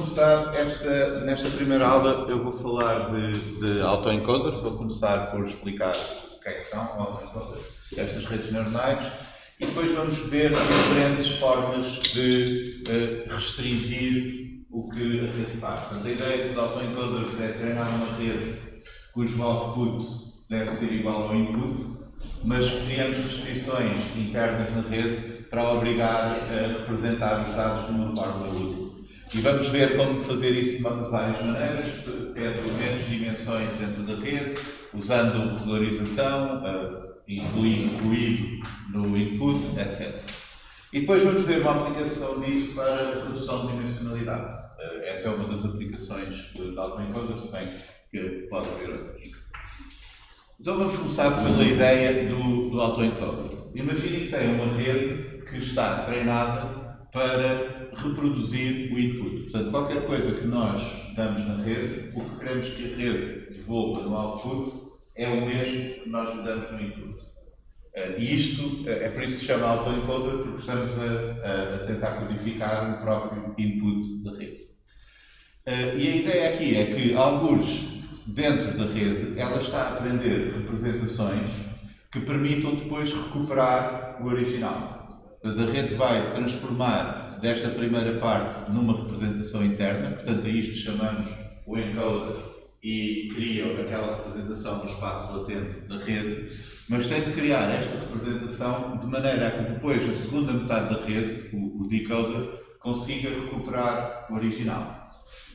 começar nesta primeira aula, eu vou falar de autoencoders. Vou começar por explicar o que são autoencoders, estas redes neuronais, e depois vamos ver diferentes formas de restringir o que a rede faz. Portanto, a ideia dos autoencoders é treinar uma rede cujo output deve ser igual ao input, mas criamos restrições internas na rede para obrigar a representar os dados de uma forma útil. E vamos ver como fazer isso de várias maneiras, tendo menos dimensões dentro da rede, usando regularização, incluído no input, etc. E depois vamos ver uma aplicação disso para redução de dimensionalidade. Essa é uma das aplicações de autoencoders, se bem que pode haver outras. Então vamos começar pela ideia do autoencoder. Imaginem que tem uma rede que está treinada para reproduzir o input. Portanto, qualquer coisa que nós damos na rede, o que queremos que a rede devolva no output é o mesmo que nós lhe damos no input. E isto é por isso que se chama autoencoder, porque estamos a tentar codificar o próprio input da rede. E a ideia aqui é que, alguns dentro da rede, ela está a aprender representações que permitam depois recuperar o original. A rede vai transformar desta primeira parte numa representação interna, portanto a isto chamamos o encoder e cria aquela representação no espaço latente da rede, mas tem de criar esta representação de maneira a que depois a segunda metade da rede, o decoder, consiga recuperar o original.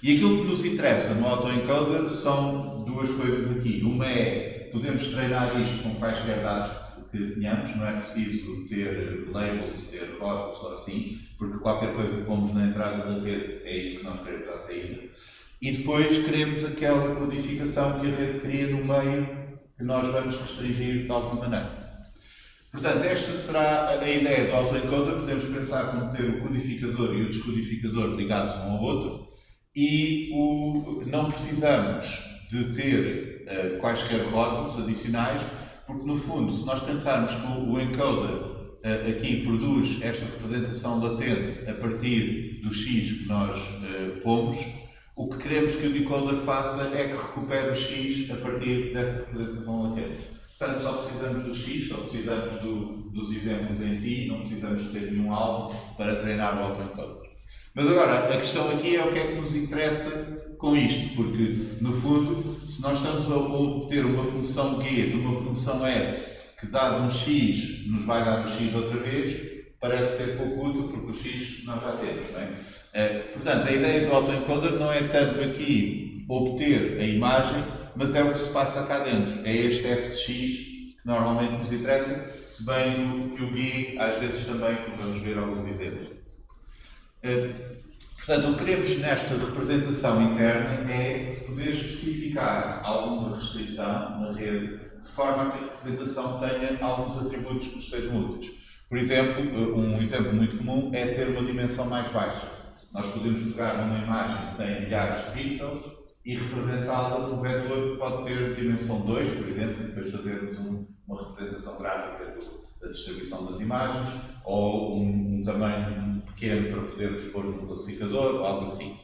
E aquilo que nos interessa no autoencoder são duas coisas aqui. Uma é, podemos treinar isto com quaisquer dados que tenhamos, não é preciso ter labels, ter rótulos ou assim, porque qualquer coisa que pomos na entrada da rede é isto que nós queremos à saída. E depois queremos aquela codificação que a rede cria no meio, que nós vamos restringir de alguma maneira. Portanto, esta será a ideia do autoencoder. Podemos pensar como ter o codificador e o descodificador ligados um ao outro. E não precisamos de ter quaisquer rótulos adicionais, porque no fundo, se nós pensarmos que o encoder aqui produz esta representação latente a partir do X que nós pomos, o que queremos que o decoder faça é que recupere o X a partir dessa representação latente. Portanto, só precisamos do X, só precisamos dos exemplos em si, não precisamos ter nenhum alvo para treinar o autoencoder. Mas agora, a questão aqui é o que é que nos interessa com isto, porque, no fundo, se nós estamos a obter uma função G de uma função f que, dado um x, nos vai dar um x outra vez, parece ser pouco útil, porque o x nós já temos, não é? Portanto, a ideia do autoencoder não é tanto aqui obter a imagem, mas é o que se passa cá dentro. É este f de x que normalmente nos interessa, se bem que o G, às vezes também, como vamos ver alguns exemplos. Portanto, o que queremos nesta representação interna é poder especificar alguma restrição na rede, de forma a que a representação tenha alguns atributos que nos sejam úteis. Por exemplo, um exemplo muito comum é ter uma dimensão mais baixa. Nós podemos pegar numa imagem que tem milhares de pixels e representá-la num vetor que pode ter dimensão 2, por exemplo, e depois fazermos uma representação gráfica da distribuição das imagens, ou um tamanho pequeno para podermos pôr num classificador, ou algo assim.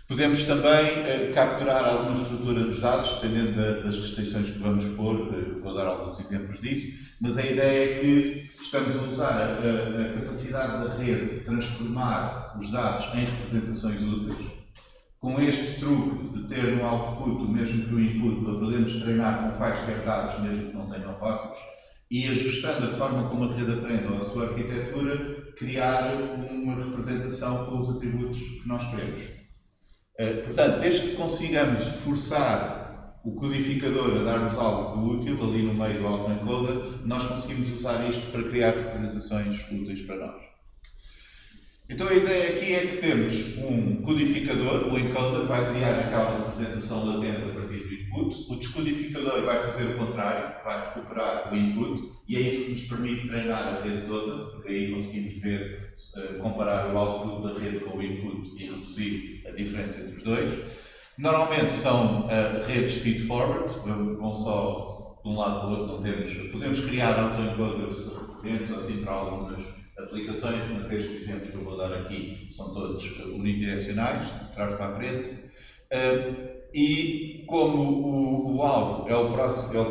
Podemos também capturar alguma estrutura dos dados, dependendo das restrições que vamos pôr. Vou dar alguns exemplos disso, mas a ideia é que estamos a usar a capacidade da rede de transformar os dados em representações úteis. Com este truque de ter no output o mesmo que o input, para podermos treinar com quaisquer dados, mesmo que não tenham rótulos, e ajustando a forma como a rede aprende ou a sua arquitetura, criar uma representação com os atributos que nós queremos. Portanto, desde que consigamos forçar o codificador a dar-nos algo de útil, ali no meio do autoencoder, nós conseguimos usar isto para criar representações úteis para nós. Então a ideia aqui é que temos um codificador, o encoder vai criar aquela representação latente a partir do input, o descodificador vai fazer o contrário, vai recuperar o input, e é isso que nos permite treinar a rede toda, porque aí conseguimos ver, comparar o output da rede com o input e reduzir a diferença entre os dois. Normalmente são redes feed-forward, vão só de um lado para o outro, não temos, podemos criar autoencoders recorrentes assim para algumas aplicações, mas estes exemplos que eu vou dar aqui são todos unidirecionais, de trás para a frente. E como o alvo é o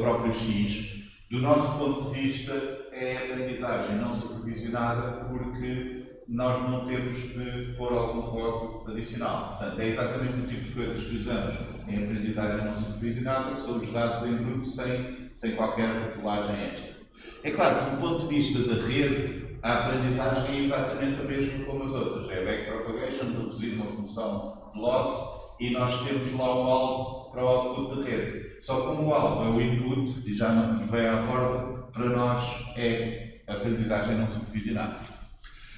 próprio X, do nosso ponto de vista é aprendizagem não supervisionada, porque nós não temos de pôr algum código adicional. Portanto, é exatamente o tipo de coisas que usamos em aprendizagem não supervisionada, que são os dados em bruto sem qualquer regulagem extra. É claro que, do ponto de vista da rede, a aprendizagem é exatamente a mesma como as outras. É backpropagation, reduzir uma função de loss, e nós temos lá o alvo para o output da rede. Só como o alvo é o input, e já não nos veio à borda, para nós é a aprendizagem não supervisionada.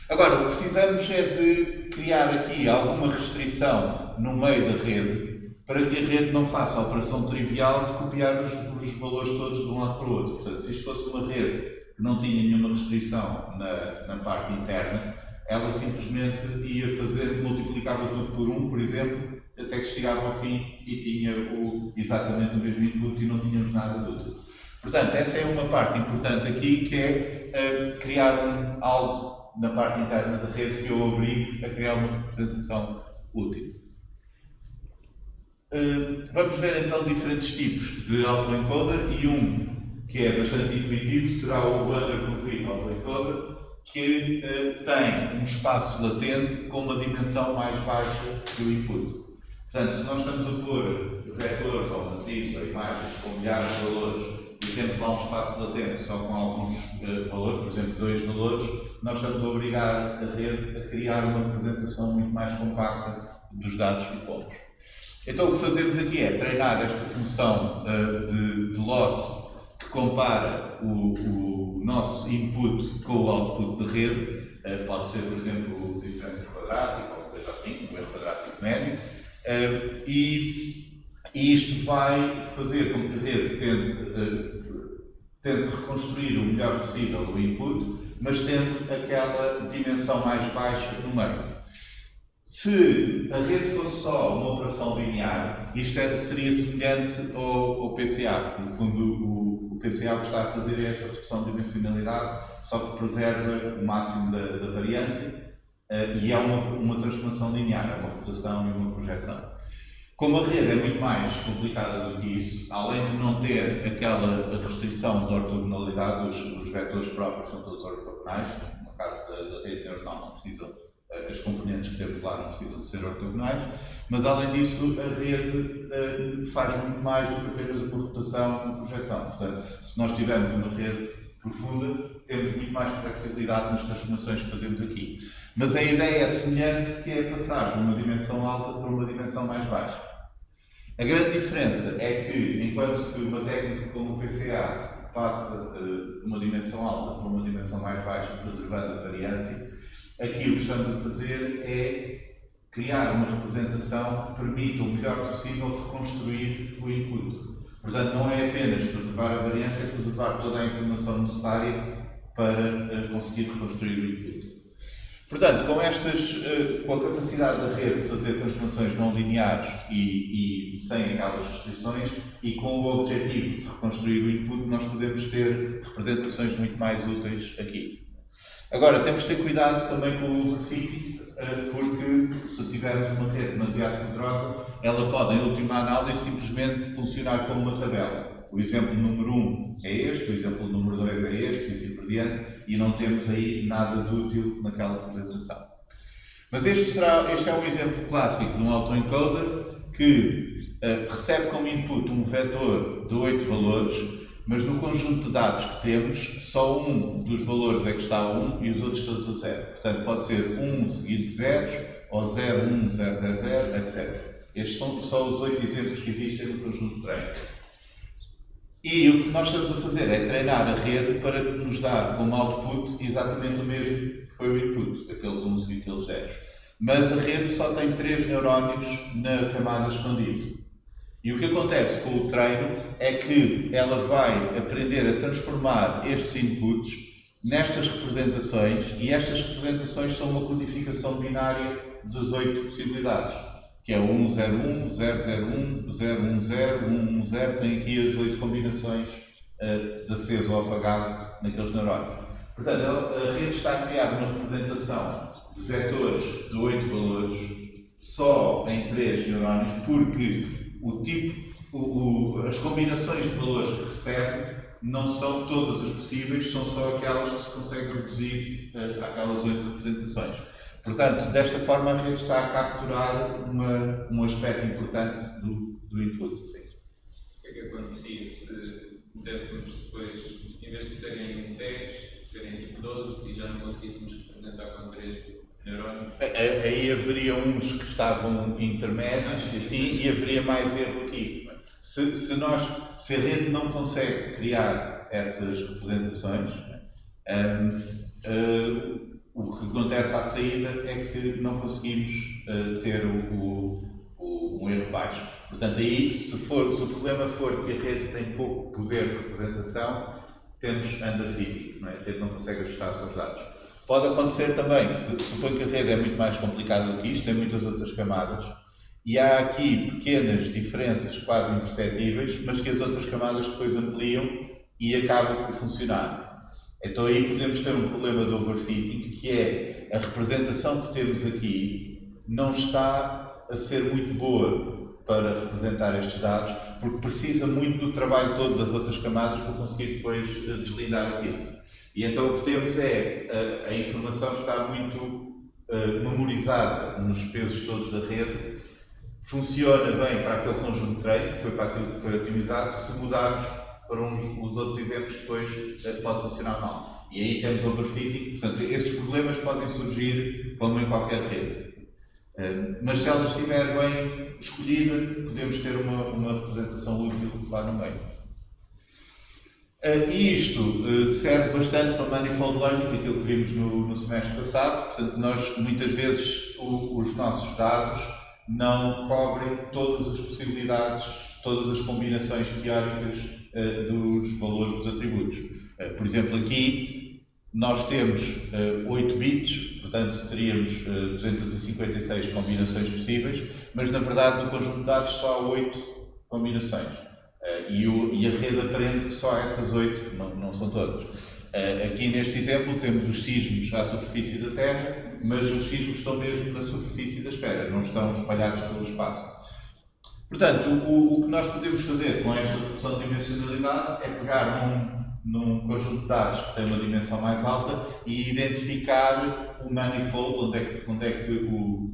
Agora, o que precisamos é de criar aqui alguma restrição no meio da rede, para que a rede não faça a operação trivial de copiar os valores todos de um lado para o outro. Portanto, se isto fosse uma rede que não tinha nenhuma restrição na parte interna, ela simplesmente ia fazer, multiplicava tudo por 1, por exemplo, até que chegava ao fim e tinha exatamente o mesmo input e não tínhamos nada de útil. Portanto, essa é uma parte importante aqui, que é criar algo na parte interna da rede que eu obrigo a criar uma representação útil. Vamos ver então diferentes tipos de autoencoder, e um que é bastante intuitivo será o Bundle Complete Autoencoder, que tem um espaço latente com uma dimensão mais baixa do input. Portanto, se nós estamos a pôr vetores ou matrizes ou imagens com milhares de valores e temos lá um espaço latente só com alguns valores, por exemplo 2 valores, nós estamos a obrigar a rede a criar uma representação muito mais compacta dos dados que pomos. Então o que fazemos aqui é treinar esta função de loss que compara o nosso input com o output da rede. Pode ser, por exemplo, diferença quadrática ou coisa assim, um erro quadrático médio. E isto vai fazer com que a rede tente reconstruir o melhor possível o input, mas tendo aquela dimensão mais baixa no meio. Se a rede fosse só uma operação linear, isto seria semelhante ao PCA, que no fundo o PCA o que está a fazer é esta redução de dimensionalidade, só que preserva o máximo da variância, e é uma transformação linear, é uma rotação e uma projeção. Como a rede é muito mais complicada do que isso, além de não ter aquela restrição de ortogonalidade, os vetores próprios são todos ortogonais, no caso da rede neuronal não precisam, as componentes que temos lá não precisam de ser ortogonais, mas além disso a rede faz muito mais do que apenas uma rotação e uma projeção. Portanto, se nós tivermos uma rede profunda, temos muito mais flexibilidade nas transformações que fazemos aqui. Mas a ideia é semelhante, que é passar de uma dimensão alta para uma dimensão mais baixa. A grande diferença é que, enquanto que uma técnica como o PCA passa de uma dimensão alta para uma dimensão mais baixa, preservando a variância, aqui o que estamos a fazer é criar uma representação que permita o melhor possível reconstruir o input. Portanto, não é apenas preservar a variância, é preservar toda a informação necessária para conseguir reconstruir o input. Portanto, com a capacidade da rede de fazer transformações não lineares e sem aquelas restrições, e com o objetivo de reconstruir o input, nós podemos ter representações muito mais úteis aqui. Agora, temos de ter cuidado também com o overfitting, porque se tivermos uma rede demasiado poderosa, ela pode, em última análise, simplesmente funcionar como uma tabela. O exemplo número 1 é este, o exemplo número 2 é este, e assim por diante, e não temos aí nada de útil naquela representação. Mas este é um exemplo clássico de um autoencoder que recebe como input um vetor de 8 valores, mas no conjunto de dados que temos, só um dos valores é que está a 1 e os outros todos a 0. Portanto, pode ser 1 seguido de zeros, ou 0, 1, 0, 0, 0, etc. Estes são só os 8 exemplos que existem no conjunto de treino. E o que nós estamos a fazer é treinar a rede para nos dar como output exatamente o mesmo que foi o input, aqueles 1 e aqueles 0. Mas a rede só tem 3 neurónios na camada escondida. E o que acontece com o treino é que ela vai aprender a transformar estes inputs nestas representações, e estas representações são uma codificação binária das 8 possibilidades, que é o 101, 001, 010, 110, tem aqui as 8 combinações de aceso ou apagado naqueles neurónios. Portanto, a rede está a criar uma representação de vetores de 8 valores só em 3 neurónios, porque o tipo, as combinações de valores que recebe não são todas as possíveis, são só aquelas que se consegue reduzir àquelas 8 representações. Portanto, desta forma, a rede está a capturar um aspecto importante do input. Sim. O que é que acontecia se pudéssemos depois, em vez de serem 10, serem tipo 12 e já não conseguíssemos representar com 3 neurónios? Aí haveria uns que estavam intermédios assim, e haveria mais erro aqui. Se a rede não consegue criar essas representações, o que acontece à saída é que não conseguimos ter um erro baixo. Portanto, aí, se o problema for que a rede tem pouco poder de representação, temos underfitting, não é? A rede não consegue ajustar os seus dados. Pode acontecer também, suponho que a rede é muito mais complicada do que isto, tem muitas outras camadas, e há aqui pequenas diferenças quase imperceptíveis, mas que as outras camadas depois ampliam e acabam por funcionar. Então aí podemos ter um problema de overfitting, que é a representação que temos aqui não está a ser muito boa para representar estes dados, porque precisa muito do trabalho todo das outras camadas para conseguir depois deslindar aquilo. E então o que temos é a informação está muito memorizada nos pesos todos da rede, funciona bem para aquele conjunto de treino, que foi para aquilo que foi otimizado. Se mudarmos para os outros exemplos, depois pode funcionar mal. E aí temos overfitting. Portanto, estes problemas podem surgir como em qualquer rede. Mas se ela estiver bem escolhida, podemos ter uma representação útil lá no meio. E isto serve bastante para manifold learning, aquilo que vimos no semestre passado. Portanto, nós muitas vezes os nossos dados não cobrem todas as possibilidades, todas as combinações teóricas dos valores dos atributos. Por exemplo, aqui nós temos 8 bits, portanto teríamos 256 combinações possíveis, mas na verdade no conjunto de dados só há 8 combinações. E a rede aprende que só essas 8, não são todas. Aqui neste exemplo temos os sismos à superfície da Terra, mas os sismos estão mesmo na superfície da esfera, não estão espalhados pelo espaço. Portanto, o que nós podemos fazer com esta redução de dimensionalidade é pegar num conjunto de dados que tem uma dimensão mais alta e identificar o manifold, onde é que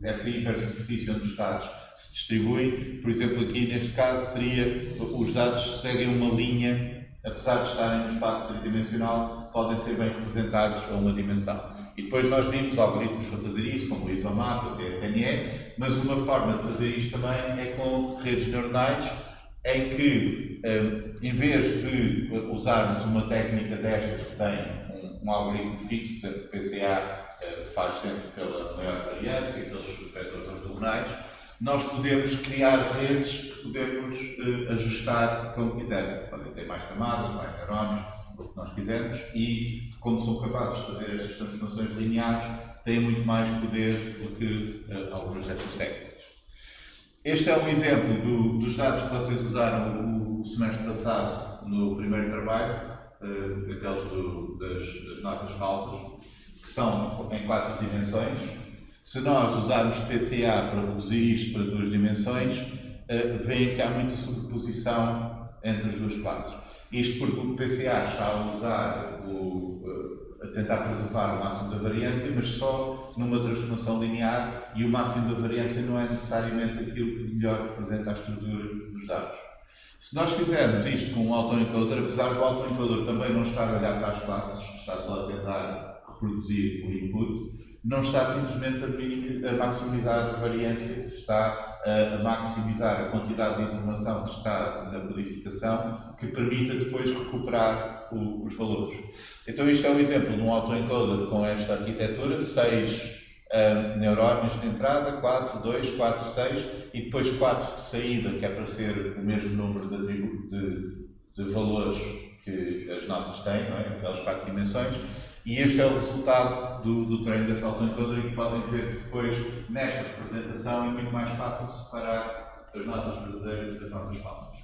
essa hipersuperfície onde os dados se distribuem. Por exemplo, aqui neste caso seria os dados seguem uma linha, apesar de estarem no espaço tridimensional, podem ser bem representados a uma dimensão. E depois nós vimos algoritmos para fazer isso, como o ISOMAP, o TSNE, mas uma forma de fazer isto também é com redes neuronais, em que, em vez de usarmos uma técnica destas que tem um algoritmo fixo, portanto o PCA faz sempre pela maior variância, aqueles vetores ortogonais, nós podemos criar redes que podemos ajustar como quisermos. Podem ter mais camadas, mais neurónios, o que nós quisermos, e como são capazes de fazer estas transformações lineares, têm muito mais poder do que algumas destas técnicas. Este é um exemplo dos dados que vocês usaram o semestre passado no primeiro trabalho, aqueles das notas falsas, que são em 4 dimensões. Se nós usarmos PCA para reduzir isto para 2 dimensões, veem que há muita sobreposição entre as duas classes. Isto porque o PCA está a usar a tentar preservar o máximo da variância, mas só numa transformação linear, e o máximo da variância não é necessariamente aquilo que melhor representa a estrutura dos dados. Se nós fizermos isto com um autoencoder, apesar do autoencoder também não estar a olhar para as classes, está só a tentar reproduzir o input, não está simplesmente a maximizar a variância, está a maximizar a quantidade de informação que está na codificação, que permita depois recuperar os valores. Então isto é um exemplo de um autoencoder com esta arquitetura, 6 neurónios de entrada, 4, 2, 4, 6, e depois 4 de saída, que é para ser o mesmo número de valores que as notas têm, não é? Aquelas 4 dimensões. E este é o resultado do treino desse autoencoder, que podem ver que depois, nesta representação, é muito mais fácil separar as notas verdadeiras das notas falsas.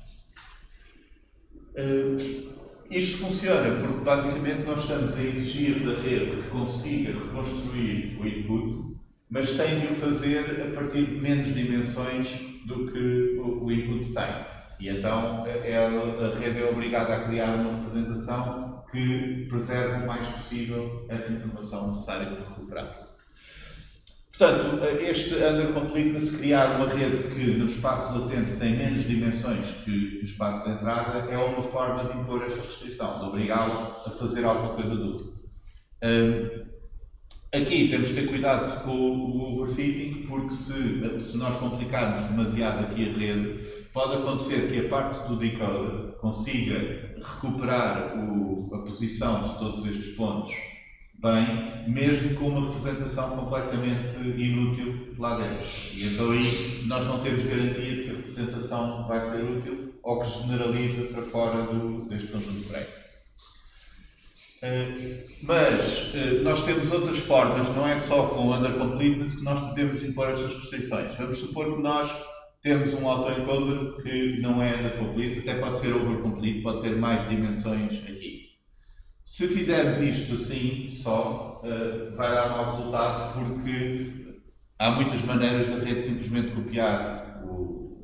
Isto funciona porque basicamente nós estamos a exigir da rede que consiga reconstruir o input, mas tem de o fazer a partir de menos dimensões do que o input tem. E então a rede é obrigada a criar uma representação que preserve o mais possível essa informação necessária para recuperar. Portanto, este undercompleteness, criar uma rede que no espaço latente tem menos dimensões que o espaço de entrada, é uma forma de impor esta restrição, de obrigá-lo a fazer alguma coisa de útil. Aqui temos de ter cuidado com o overfitting, porque se nós complicarmos demasiado aqui a rede, pode acontecer que a parte do decoder consiga recuperar a posição de todos estes pontos bem, mesmo com uma representação completamente inútil lá dentro. E então aí nós não temos garantia de que a representação vai ser útil ou que generaliza para fora deste conjunto de prédios. Mas nós temos outras formas, não é só com o undercompleteness que nós podemos impor estas restrições. Vamos supor que nós temos um autoencoder que não é undercomplete, até pode ser overcomplete, pode ter mais dimensões aqui. Se fizermos isto assim, só, vai dar mau resultado, porque há muitas maneiras da rede simplesmente copiar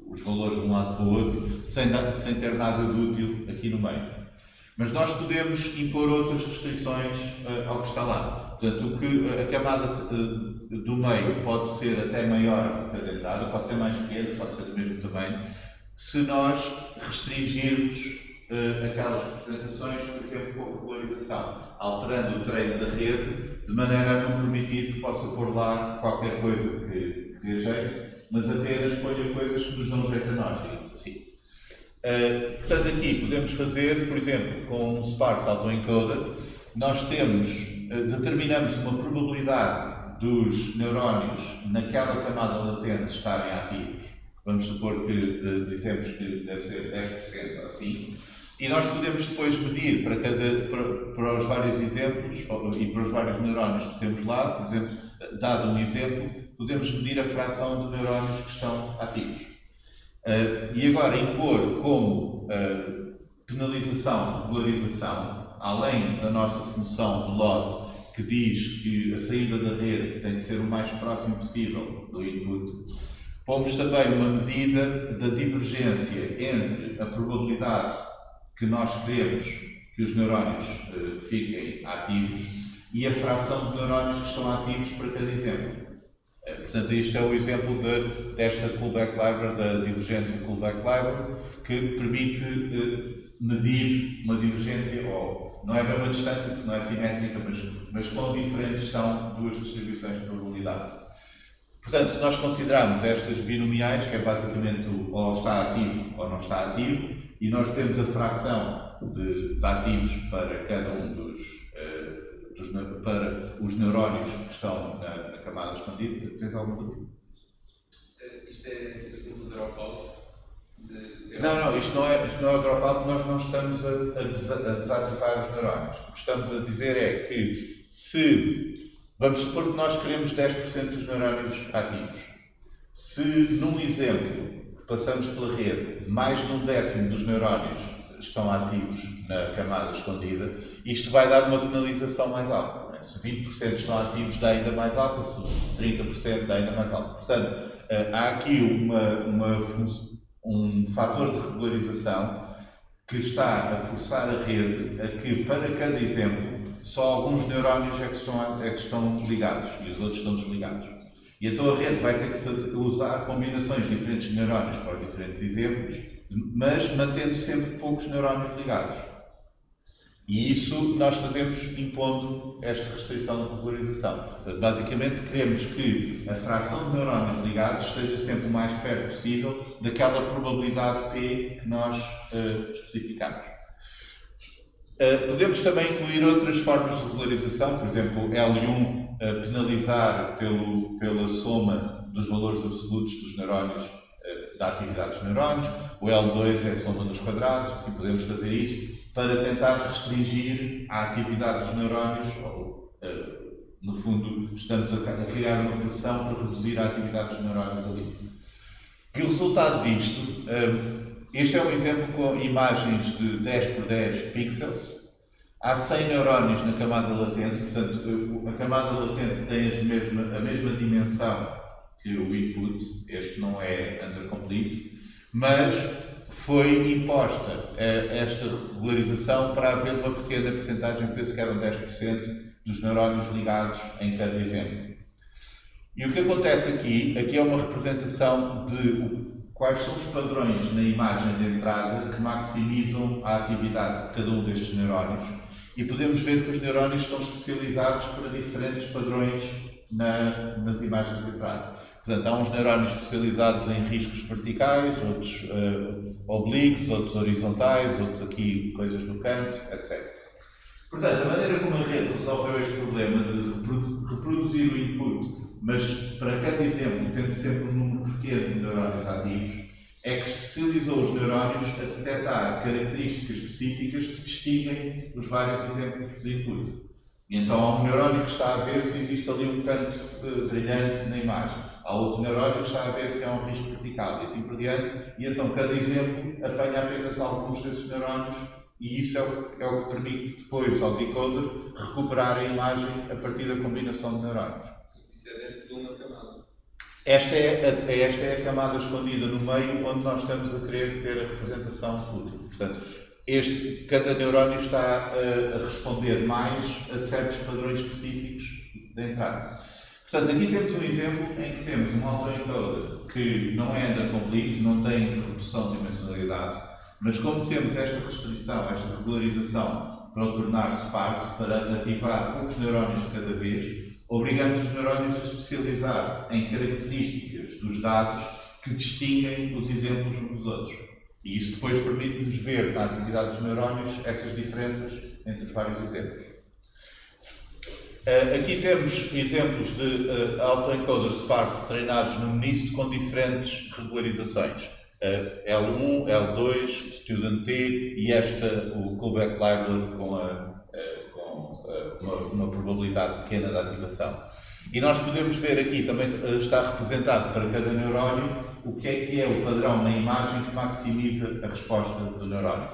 os valores de um lado para o outro, sem ter nada de útil aqui no meio. Mas nós podemos impor outras restrições ao que está lá. Portanto, a camada do meio pode ser até maior que a da entrada, pode ser mais pequena, pode ser do mesmo tamanho, se nós restringirmos aquelas representações, por exemplo, com regularização, alterando o treino da rede, de maneira a não permitir que possa pôr lá qualquer coisa que dê jeito, mas apenas ponha coisas que nos dão jeito a nós, digamos assim. Portanto, aqui podemos fazer, por exemplo, com um sparse autoencoder, nós determinamos uma probabilidade dos neurónios naquela camada latente estarem ativos. Vamos supor que dizemos que deve ser 10% ou assim, e nós podemos depois medir para os vários exemplos e para os vários neurónios que temos lá, por exemplo, dado um exemplo, podemos medir a fração de neurónios que estão ativos. E agora impor como penalização, regularização, além da nossa função de loss, que diz que a saída da rede tem que ser o mais próximo possível do input, pomos também uma medida da divergência entre a probabilidade que nós queremos que os neurónios fiquem ativos e a fração de neurónios que estão ativos para cada exemplo. Portanto, isto é o exemplo desta callback library, da divergência callback library, que permite medir uma divergência, ou não é a mesma distância, porque não é simétrica, mas quão diferentes são duas distribuições de probabilidade. Portanto, se nós considerarmos estas binomiais, que é basicamente ou está ativo ou não está ativo, e nós temos a fração de ativos para cada um para os neurónios que estão na camada expandida. Tens alguma dúvida? Isto é aquilo do dropout? Não, isto não é o dropout, nós não estamos a desativar os neurónios. O que estamos a dizer é que vamos supor que nós queremos 10% dos neurónios ativos. Se num exemplo que passamos pela rede, mais de 1/10 dos neurónios estão ativos na camada escondida, isto vai dar uma penalização mais alta. Não é? Se 20% estão ativos, dá ainda mais alta, se 30% dá ainda mais alta. Portanto, há aqui um fator de regularização que está a forçar a rede a que, para cada exemplo, só alguns neurónios é que estão ligados e os outros estão desligados. E então a rede vai ter que usar combinações diferentes de neurónios para os diferentes exemplos, mas mantendo sempre poucos neurónios ligados. E isso nós fazemos impondo esta restrição de regularização. Portanto, basicamente queremos que a fração de neurónios ligados esteja sempre o mais perto possível daquela probabilidade P que nós especificamos. Podemos também incluir outras formas de regularização, por exemplo, L1 penalizar pela soma dos valores absolutos dos neurónios, da atividade dos neurónios, o L2 é a soma dos quadrados, assim podemos fazer isso para tentar restringir a atividade dos neurónios, ou, no fundo, estamos a criar uma pressão para reduzir a atividade dos neurónios ali. E o resultado disto Este é um exemplo com imagens de 10 por 10 pixels. Há 100 neurónios na camada latente, portanto, a camada latente tem a mesma dimensão que o input. Este não é undercomplete, mas foi imposta esta regularização para haver uma pequena percentagem, penso que eram 10% dos neurónios ligados em cada exemplo. E o que acontece aqui é uma representação de quais são os padrões na imagem de entrada que maximizam a atividade de cada um destes neurónios. E podemos ver que os neurónios estão especializados para diferentes padrões nas imagens de entrada. Portanto, há uns neurónios especializados em riscos verticais, outros oblíquos, outros horizontais, outros aqui coisas no canto, etc. Portanto, a maneira como a rede resolveu este problema de reproduzir o input, mas para cada exemplo tendo sempre um número pequeno de neurónios ativos, é que especializou os neurónios a detectar características específicas que distinguem os vários exemplos de input. E então há um neurónio que está a ver se existe ali um canto brilhante na imagem. Há outro neurónio que está a ver se há um risco vertical e assim por diante. E então cada exemplo apanha apenas alguns desses neurónios e isso é o que permite depois ao decoder recuperar a imagem a partir da combinação de neurónios. Isso é dentro de uma camada. Esta é a camada escondida no meio onde nós estamos a querer ter a representação útil. Portanto, cada neurónio está a responder mais a certos padrões específicos de entrada. Portanto, aqui temos um exemplo em que temos um autoencoder que não é undercomplete, não tem redução de dimensionalidade, mas como temos esta restrição, esta regularização para o tornar sparse, para ativar poucos neurónios de cada vez, obrigamos os neurónios a especializar-se em características dos dados que distinguem os exemplos uns dos outros. E isso depois permite-nos ver na atividade dos neurónios essas diferenças entre os vários exemplos. Aqui temos exemplos de autoencoders sparse treinados no MNIST com diferentes regularizações. L1, L2, Student T e o Callback Library com uma probabilidade pequena de ativação. E nós podemos ver aqui, também está representado para cada neurónio, o que é o padrão na imagem que maximiza a resposta do neurónio.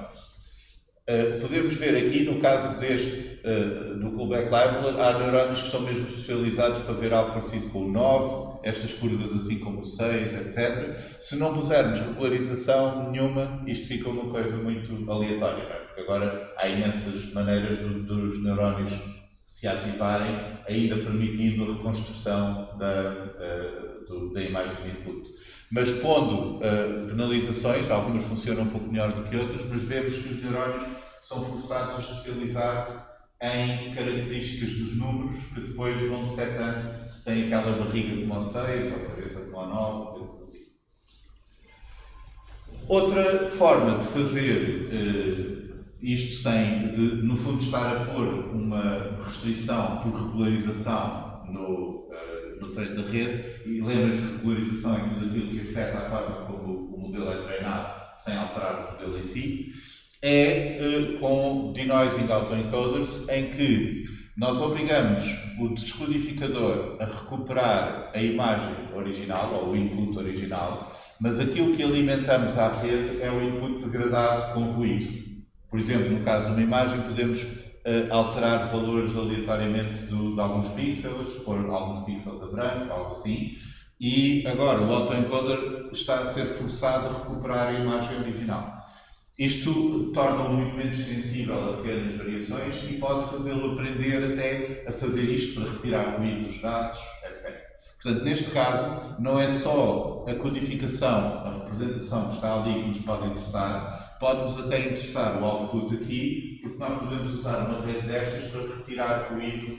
Podemos ver aqui, no caso do Callback Library, há neurónios que estão mesmo especializados para ver algo parecido com o 9, estas curvas assim como o 6, etc. Se não pusermos regularização nenhuma, isto fica uma coisa muito aleatória, não é? Porque agora há imensas maneiras dos neurónios se ativarem, ainda permitindo a reconstrução da imagem de input. Mas pondo penalizações, algumas funcionam um pouco melhor do que outras, mas vemos que os neurónios são forçados a especializar-se em características dos números que depois vão detectando se tem aquela barriga como o 6 ou a cabeça como o 9, coisas assim. Outra forma de fazer isto sem, no fundo, estar a pôr uma restrição por regularização no treino da rede, e lembrem-se que regularização é tudo aquilo que afeta a forma como o modelo é treinado sem alterar o modelo em si, com denoising autoencoders, em que nós obrigamos o descodificador a recuperar a imagem original, ou o input original, mas aquilo que alimentamos à rede é o input degradado com ruído. Por exemplo, no caso de uma imagem, podemos alterar valores aleatoriamente de alguns pixels, pôr alguns pixels a branco, algo assim, e agora o autoencoder está a ser forçado a recuperar a imagem original. Isto torna-o muito menos sensível a pequenas variações e pode fazê-lo aprender até a fazer isto para retirar ruído dos dados, etc. Portanto, neste caso, não é só a codificação, a representação que está ali que nos pode interessar, pode-nos até interessar o output aqui, porque nós podemos usar uma rede destas para retirar ruído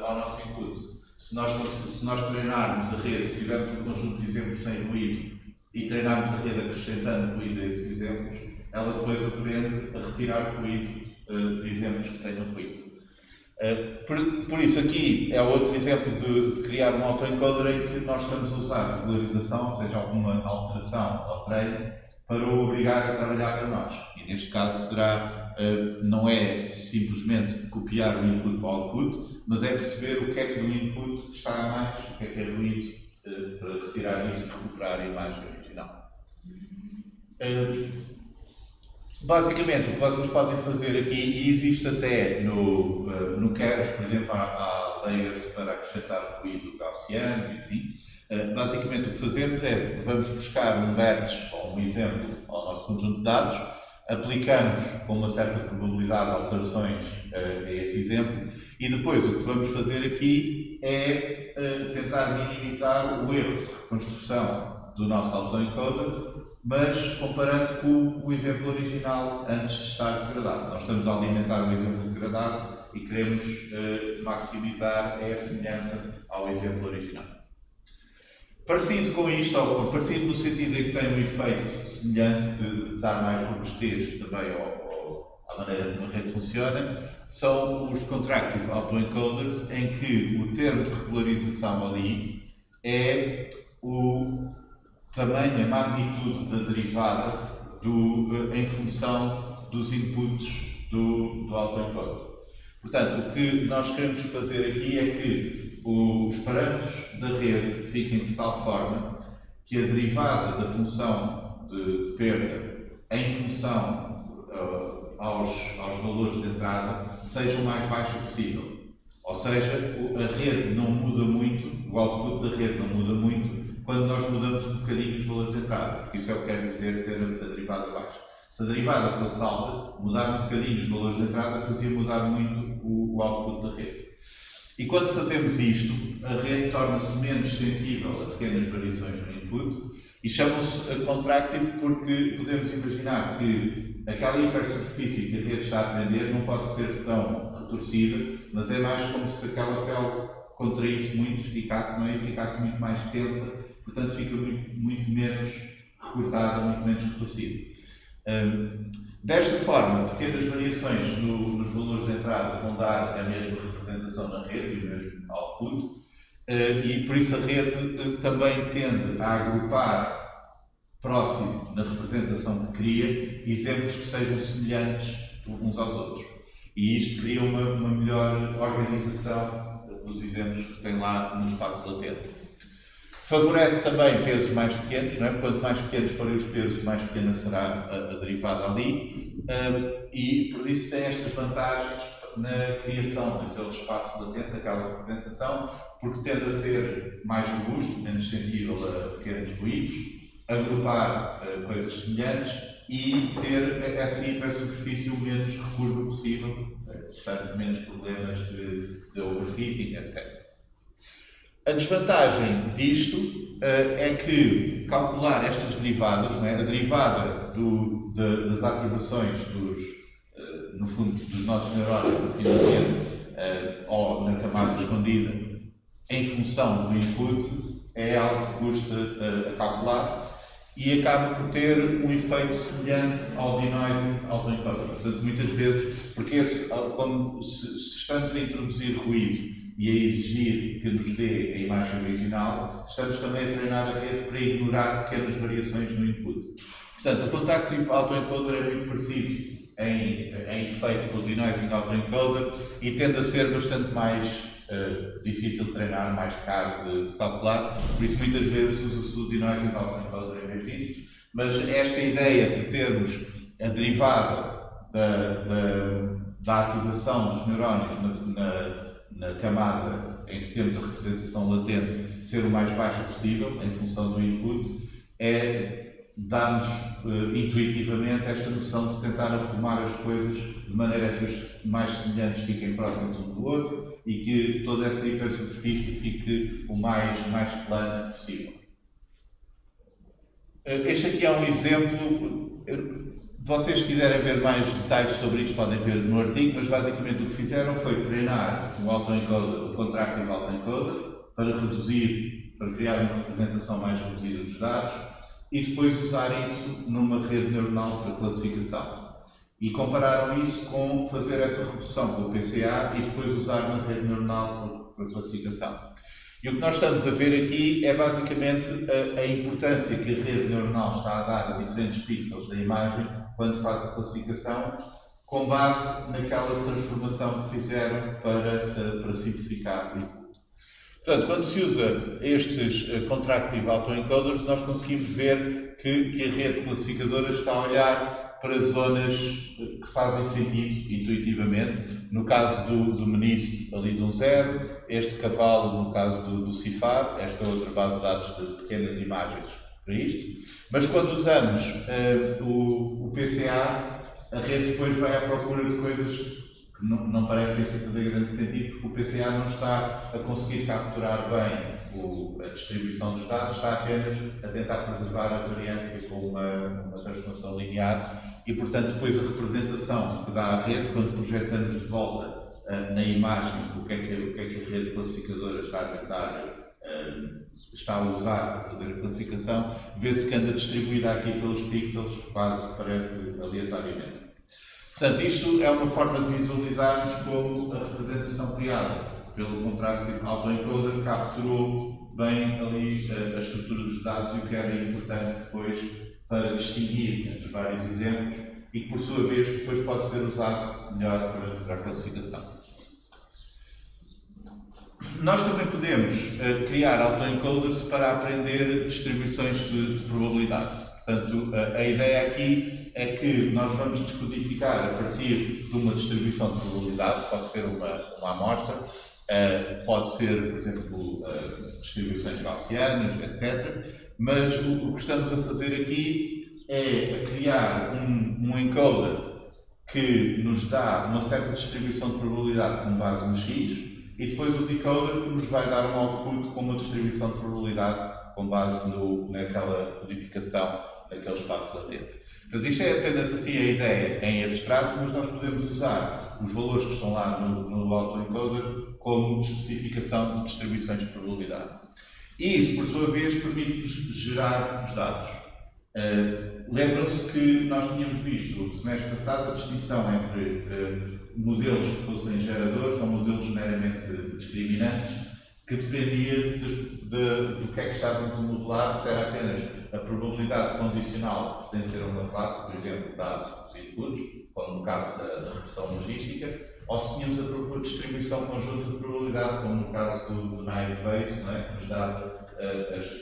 ao nosso input. Se nós treinarmos a rede, se tivermos um conjunto de exemplos sem ruído e treinarmos a rede acrescentando ruído a esses exemplos, ela depois aprende a retirar ruído de exemplos que tenham ruído. Por isso, aqui é outro exemplo de criar um autoencoder em que nós estamos a usar regularização, ou seja, alguma alteração ao treino, para o obrigar a trabalhar para nós. E neste caso não é simplesmente copiar o input para o output, mas é perceber o que é que do input está a mais, o que é ruído, para retirar isso e recuperar a imagem original. Basicamente, o que vocês podem fazer aqui, e existe até no Keras, por exemplo, há layers para acrescentar ruído gaussiano e assim. Basicamente, o que fazemos é, vamos buscar um batch ou um exemplo ao nosso conjunto de dados, aplicamos com uma certa probabilidade alterações a esse exemplo, e depois o que vamos fazer aqui é tentar minimizar o erro de reconstrução do nosso autoencoder, mas comparando com o exemplo original antes de estar degradado. Nós estamos a alimentar o exemplo degradado e queremos maximizar a semelhança ao exemplo original. Parecido com isto, ou parecido no sentido em que tem um efeito semelhante de dar mais robustez também à maneira como a rede funciona, são os Contractive Autoencoders, em que o termo de regularização ali é o tamanho, a magnitude da derivada em função dos inputs do autoencoder. Portanto, o que nós queremos fazer aqui é que os parâmetros da rede fiquem de tal forma que a derivada da função de perda em função aos valores de entrada seja o mais baixa possível. Ou seja, a rede não muda muito, o output da rede não muda muito quando nós mudamos um bocadinho os valores de entrada, porque isso é o que quer dizer ter a derivada baixa. Se a derivada fosse alta, mudar um bocadinho os valores de entrada fazia mudar muito o output da rede. E quando fazemos isto, a rede torna-se menos sensível a pequenas variações no input e chamam-se contractive porque podemos imaginar que aquela hipersuperfície que a rede está a aprender não pode ser tão retorcida, mas é mais como se aquela pele contraísse muito, esticasse, não é? E ficasse muito mais tensa, portanto fica muito menos recortada, muito menos retorcida. Desta forma, pequenas variações nos valores de entrada vão dar a mesma representação na rede e o mesmo output, e por isso a rede também tende a agrupar próximo na representação que cria exemplos que sejam semelhantes uns aos outros. E isto cria uma melhor organização dos exemplos que tem lá no espaço latente. Favorece também pesos mais pequenos, não é? Quanto mais pequenos forem os pesos, mais pequena será a derivada ali, e por isso tem estas vantagens na criação daquele espaço latente, daquela representação, porque tende a ser mais robusto, menos sensível a pequenos ruídos, agrupar coisas semelhantes e ter essa hipersuperfície o menos recurva possível, portanto, menos problemas de overfitting, etc. A desvantagem disto é que calcular estas derivadas, não é? A derivada das ativações no fundo, dos nossos neurónios no fim da rede ou na camada escondida em função do input é algo que custa a calcular e acaba por ter um efeito semelhante ao denoising autoencoder. Portanto, muitas vezes, porque se estamos a introduzir ruído e a exigir que nos dê a imagem original, estamos também a treinar a rede para ignorar pequenas variações no input. Portanto, o Contractive Autoencoder é muito parecido em efeito com o Denoising Autoencoder e tende a ser bastante mais difícil de treinar, mais caro de calcular, por isso muitas vezes usa-se o Denoising Autoencoder em vez disso, mas esta ideia de termos a derivada da ativação dos neurónios na camada em que temos a representação latente ser o mais baixa possível, em função do input, dá-nos intuitivamente esta noção de tentar arrumar as coisas de maneira que os mais semelhantes fiquem próximos um do outro e que toda essa hipersuperfície fique o mais plana possível. Este aqui é um exemplo. Vocês quiserem ver mais detalhes sobre isto, podem ver no artigo, mas basicamente o que fizeram foi treinar o Contractive Autoencoder para criar uma representação mais reduzida dos dados e depois usar isso numa rede neuronal para classificação. E compararam isso com fazer essa redução com o PCA e depois usar na rede neuronal para classificação. E o que nós estamos a ver aqui é basicamente a importância que a rede neuronal está a dar a diferentes pixels da imagem quando faz a classificação, com base naquela transformação que fizeram para simplificar o input. Portanto, quando se usa estes Contractive Autoencoders, nós conseguimos ver que a rede classificadora está a olhar para zonas que fazem sentido intuitivamente. No caso do Meniste, ali de um 0, este cavalo, no caso do Cifar, esta outra base de dados de pequenas imagens para isto. Mas quando usamos o PCA, a rede depois vai à procura de coisas que não parecem fazer grande sentido, porque o PCA não está a conseguir capturar bem a distribuição dos dados, está apenas a tentar preservar a variância com uma transformação linear e, portanto, depois a representação que dá à rede, quando projetamos de volta na imagem o que é que a rede classificadora está a tentar está a usar para fazer a classificação, vê-se que anda distribuída aqui pelos pixels, quase parece aleatoriamente. Portanto, isto é uma forma de visualizarmos como a representação criada pelo contraste autoencoder capturou bem ali a estrutura dos dados e o que era importante depois para distinguir entre vários exemplos e que, por sua vez, depois pode ser usado melhor para a classificação. Nós também podemos criar autoencoders para aprender distribuições de probabilidade. Portanto, a ideia aqui é que nós vamos descodificar a partir de uma distribuição de probabilidade, pode ser uma amostra, pode ser, por exemplo, distribuições gaussianas, etc. Mas o que estamos a fazer aqui é criar um encoder que nos dá uma certa distribuição de probabilidade com base no X e depois o decoder que nos vai dar um output com uma distribuição de probabilidade com base naquela codificação, naquele espaço latente. Portanto, isto é apenas assim a ideia em abstrato, mas nós podemos usar os valores que estão lá no autoencoder como especificação de distribuições de probabilidade. E isso, por sua vez, permite-nos gerar os dados. Lembram-se que nós tínhamos visto no semestre passado a distinção entre modelos que fossem geradores ou modelos meramente discriminantes, que dependia do que é que estávamos a modelar, se era apenas a probabilidade condicional de pertencer a uma classe, por exemplo, dados os inputs, como no caso da regressão logística, ou se tínhamos a distribuição conjunta de probabilidade, como no caso do naive Bayes, que nos dá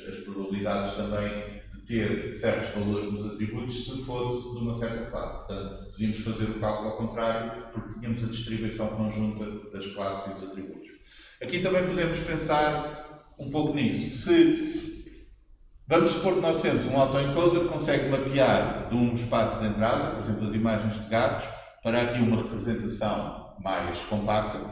as probabilidades também de ter certos valores nos atributos se fosse de uma certa classe. Portanto, podíamos fazer o cálculo ao contrário, porque tínhamos a distribuição conjunta das classes e dos atributos. Aqui também podemos pensar um pouco nisso. Vamos supor que nós temos um autoencoder que consegue mapear de um espaço de entrada, por exemplo, as imagens de gatos, para aqui uma representação mais compacta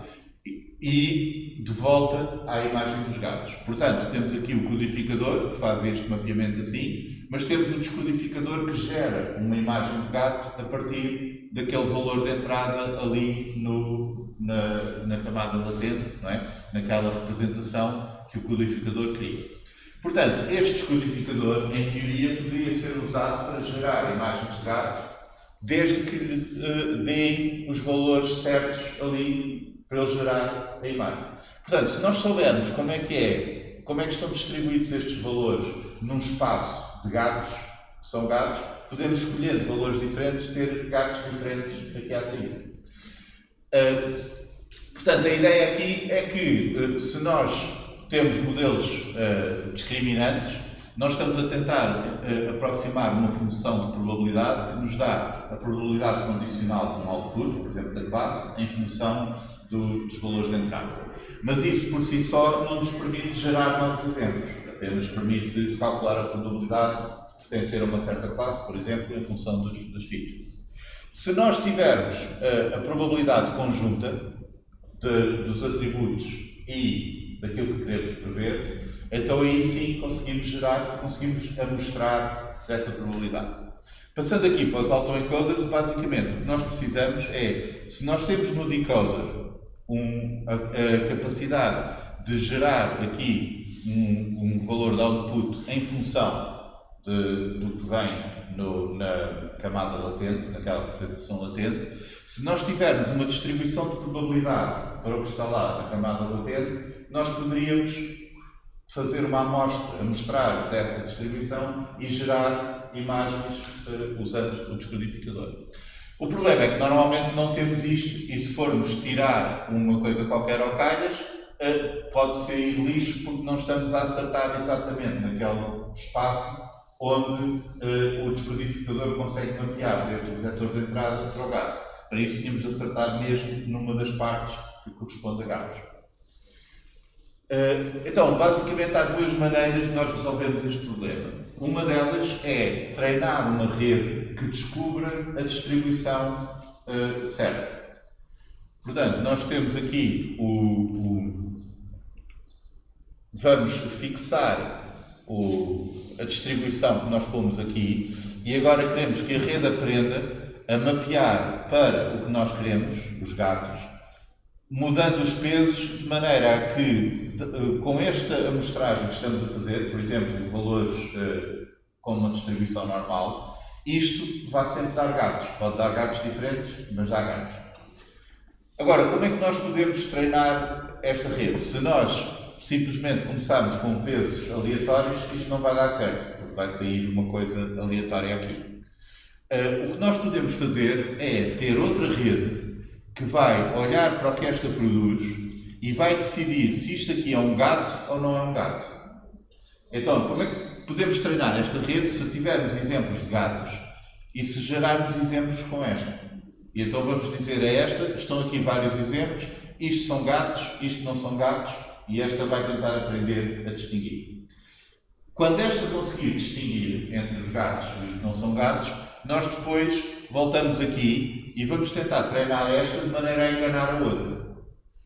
e de volta à imagem dos gatos. Portanto, temos aqui o codificador que faz este mapeamento assim, mas temos o descodificador que gera uma imagem de gato a partir daquele valor de entrada ali na camada latente, naquela representação que o codificador cria. Portanto, este descodificador, em teoria, poderia ser usado para gerar imagens de gatos, desde que lhe deem os valores certos ali para ele gerar a imagem. Portanto, se nós soubermos como é que estão distribuídos estes valores num espaço de gatos, que são gatos, podemos escolher valores diferentes, ter gatos diferentes aqui à saída. Portanto, a ideia aqui é que, se nós temos modelos discriminantes, nós estamos a tentar aproximar uma função de probabilidade que nos dá a probabilidade condicional de um output, por exemplo, da classe, em função dos valores de entrada. Mas isso, por si só, não nos permite gerar novos exemplos. Apenas permite calcular a probabilidade de pertencer a uma certa classe, por exemplo, em função dos features. Se nós tivermos a probabilidade conjunta dos atributos e daquilo que queremos prever, então aí sim conseguimos mostrar dessa probabilidade. Passando aqui para os autoencoders, basicamente o que nós precisamos é, se nós temos no decoder a capacidade de gerar aqui um valor de output em função do que vem na camada latente, naquela representação latente, se nós tivermos uma distribuição de probabilidade para o que está lá na camada latente, nós poderíamos fazer uma amostra a mostrar dessa distribuição e gerar imagens usando o descodificador. O problema é que normalmente não temos isto e se formos tirar uma coisa qualquer ao calhas, pode ser lixo porque não estamos a acertar exatamente naquele espaço onde o descodificador consegue mapear desde o vetor de entrada para o gato. Para isso tínhamos de acertar mesmo numa das partes que corresponde a gatos. Então, basicamente há duas maneiras de nós resolvermos este problema. Uma delas é treinar uma rede que descubra a distribuição certa. Portanto, nós temos aqui vamos fixar a distribuição que nós pomos aqui e agora queremos que a rede aprenda a mapear para o que nós queremos, os gatos, mudando os pesos de maneira a que, com esta amostragem que estamos a fazer, por exemplo, valores com uma distribuição normal, isto vai sempre dar gatos. Pode dar gatos diferentes, mas dá gatos. Agora, como é que nós podemos treinar esta rede? Se nós simplesmente começarmos com pesos aleatórios, isto não vai dar certo, porque vai sair uma coisa aleatória aqui. O que nós podemos fazer é ter outra rede que vai olhar para o que esta produz e vai decidir se isto aqui é um gato ou não é um gato. Então, como é que podemos treinar esta rede se tivermos exemplos de gatos e se gerarmos exemplos com esta? E então vamos dizer a esta, estão aqui vários exemplos, isto são gatos, isto não são gatos, e esta vai tentar aprender a distinguir. Quando esta conseguir distinguir entre os gatos e os que não são gatos, nós depois voltamos aqui e vamos tentar treinar esta de maneira a enganar a outra.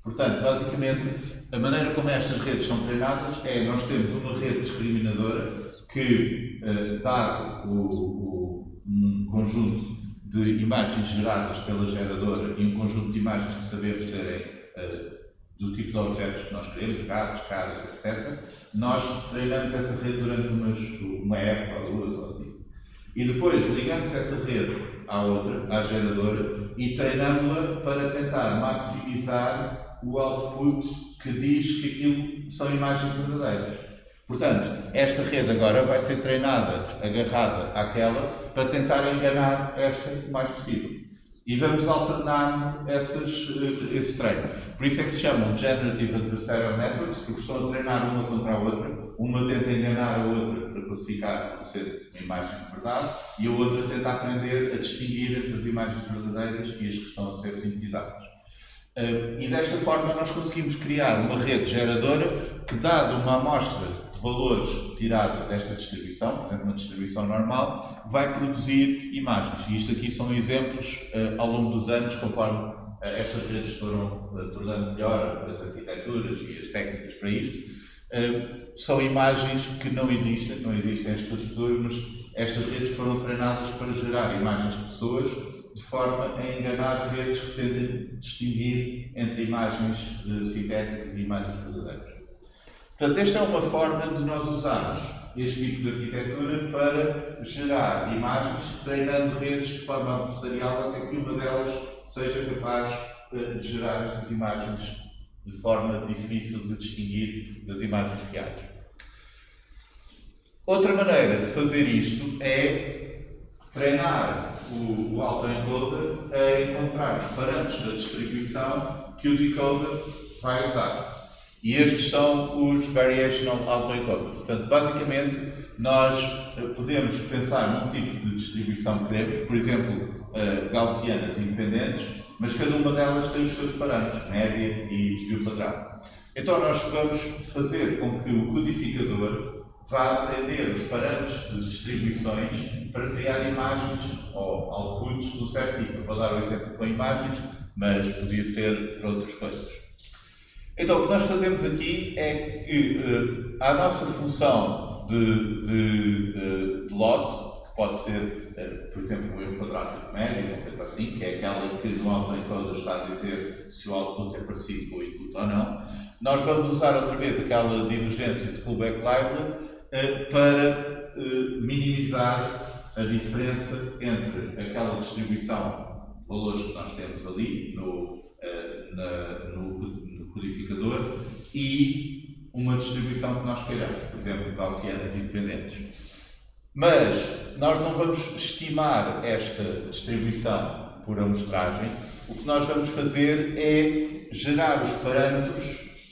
Portanto, basicamente, a maneira como estas redes são treinadas é nós temos uma rede discriminadora que, dado um conjunto de imagens geradas pela geradora e um conjunto de imagens que sabemos serem do tipo de objetos que nós queremos, gatos, caras, etc., nós treinamos essa rede durante uma época ou duas ou assim. E depois ligamos essa rede à outra, à geradora, e treinamos-la para tentar maximizar o output que diz que aquilo são imagens verdadeiras. Portanto, esta rede agora vai ser treinada, agarrada àquela, para tentar enganar esta o mais possível. E vamos alternando esse treino. Por isso é que se chamam Generative Adversarial Networks, porque estão a treinar uma contra a outra. Uma tenta enganar a outra para classificar como ser uma imagem de verdade e a outra tenta aprender a distinguir entre as imagens verdadeiras e as que estão a ser sintetizadas. E desta forma nós conseguimos criar uma rede geradora que, dado uma amostra de valores tirada desta distribuição, portanto uma distribuição normal, vai produzir imagens. E isto aqui são exemplos ao longo dos anos, conforme estas redes foram tornando melhor as arquiteturas e as técnicas para isto. São imagens que não existem estas pessoas, mas estas redes foram treinadas para gerar imagens de pessoas de forma a enganar redes que tentem distinguir entre imagens sintéticas e imagens verdadeiras. Portanto, esta é uma forma de nós usarmos este tipo de arquitetura para gerar imagens, treinando redes de forma adversarial até que uma delas seja capaz de gerar estas imagens de forma difícil de distinguir das imagens reais. Outra maneira de fazer isto é treinar o autoencoder a encontrar os parâmetros da distribuição que o decoder vai usar. E estes são os Variational Autoencoders. Portanto, basicamente, nós podemos pensar num tipo de distribuição que queremos, por exemplo, gaussianas independentes, mas cada uma delas tem os seus parâmetros, média e desvio padrão. Então nós vamos fazer com que o codificador vá aprender os parâmetros de distribuições para criar imagens ou outputs do certo tipo. Eu vou dar o exemplo com imagens, mas podia ser para outras coisas. Então, o que nós fazemos aqui é que a nossa função de loss, que pode ser, por exemplo, um erro quadrático médio, uma coisa assim, que é aquela que no autoencoder está a dizer se o output é parecido com o input ou não, nós vamos usar outra vez aquela divergência de Kullback Leibler para minimizar a diferença entre aquela distribuição de valores que nós temos ali no codificador e uma distribuição que nós queiramos, por exemplo, gaussianas independentes. Mas nós não vamos estimar esta distribuição por amostragem. O que nós vamos fazer é gerar os parâmetros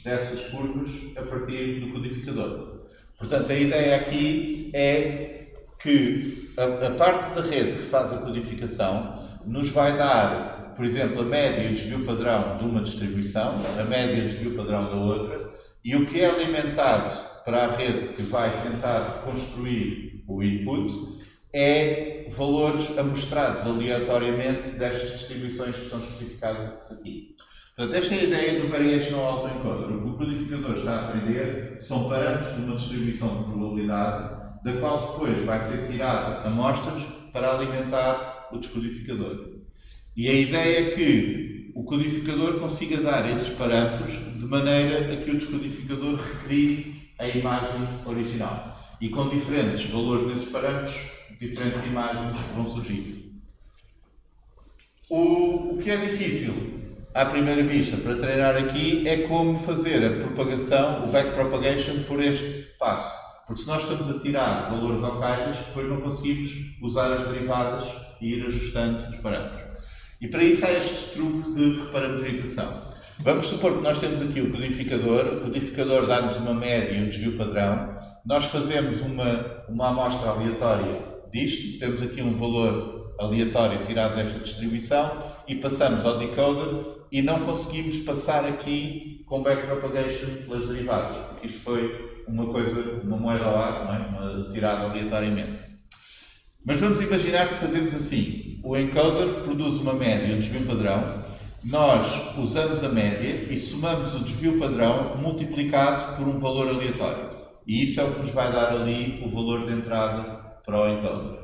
dessas curvas a partir do codificador. Portanto, a ideia aqui é que a parte da rede que faz a codificação nos vai dar, por exemplo, a média e o desvio padrão de uma distribuição, a média e o desvio padrão da outra, e o que é alimentado para a rede que vai tentar reconstruir o input é valores amostrados aleatoriamente destas distribuições que estão especificadas aqui. Portanto, esta é a ideia do Variational Autoencoder. O que o codificador está a aprender são parâmetros de uma distribuição de probabilidade, da qual depois vai ser tirada amostras para alimentar o descodificador. E a ideia é que o codificador consiga dar esses parâmetros de maneira a que o descodificador recrie a imagem original. E com diferentes valores nesses parâmetros, diferentes imagens vão surgir. O que é difícil, à primeira vista, para treinar aqui, é como fazer a propagação, o backpropagation, por este passo. Porque se nós estamos a tirar valores ao calhas, depois não conseguimos usar as derivadas e ir ajustando os parâmetros. E para isso há este truque de reparametrização. Vamos supor que nós temos aqui o codificador dá-nos uma média e um desvio padrão. Nós fazemos uma amostra aleatória disto, temos aqui um valor aleatório tirado desta distribuição e passamos ao decoder e não conseguimos passar aqui com backpropagation pelas derivadas, porque isto foi uma moeda ao ar, não é? Uma tirada aleatoriamente. Mas vamos imaginar que fazemos assim. O encoder produz uma média e um desvio padrão. Nós usamos a média e somamos o desvio padrão multiplicado por um valor aleatório. E isso é o que nos vai dar ali o valor de entrada para o encoder.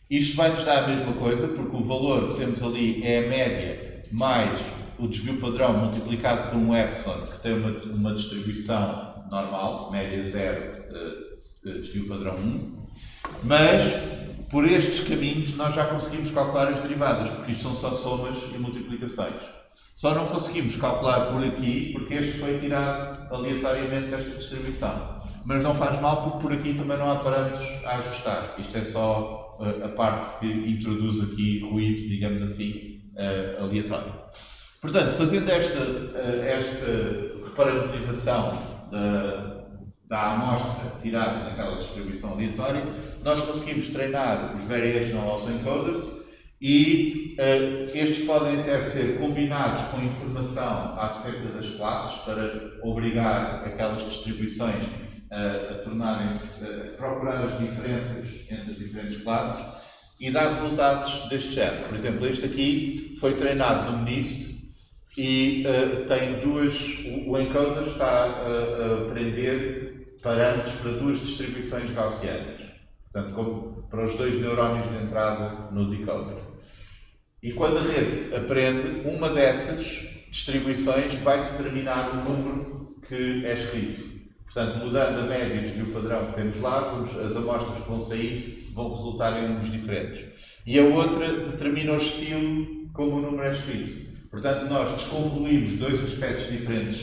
Isto vai nos dar a mesma coisa, porque o valor que temos ali é a média mais o desvio padrão multiplicado por um epsilon, que tem uma distribuição normal, média 0, desvio padrão 1. Mas, por estes caminhos, nós já conseguimos calcular as derivadas, porque isto são só somas e multiplicações. Só não conseguimos calcular por aqui, porque este foi tirado aleatoriamente desta distribuição. Mas não faz mal, porque por aqui também não há parâmetros a ajustar. Isto é só a parte que introduz aqui ruído, digamos assim, aleatório. Portanto, fazendo esta reparametrização da amostra tirada naquela distribuição aleatória, nós conseguimos treinar os Variational Autoencoders e estes podem até ser combinados com informação acerca das classes para obrigar aquelas distribuições a procurar as diferenças entre as diferentes classes e dar resultados deste género. Por exemplo, este aqui foi treinado no MNIST e tem o encoder está a aprender parâmetros para duas distribuições gaussianas, portanto, como para os dois neurónios de entrada no decoder. E quando a rede aprende, uma dessas distribuições vai determinar o número que é escrito. Portanto, mudando a média e o desvio padrão que temos lá, as amostras que vão sair vão resultar em números diferentes. E a outra determina o estilo como o número é escrito. Portanto, nós desconvoluímos dois aspectos diferentes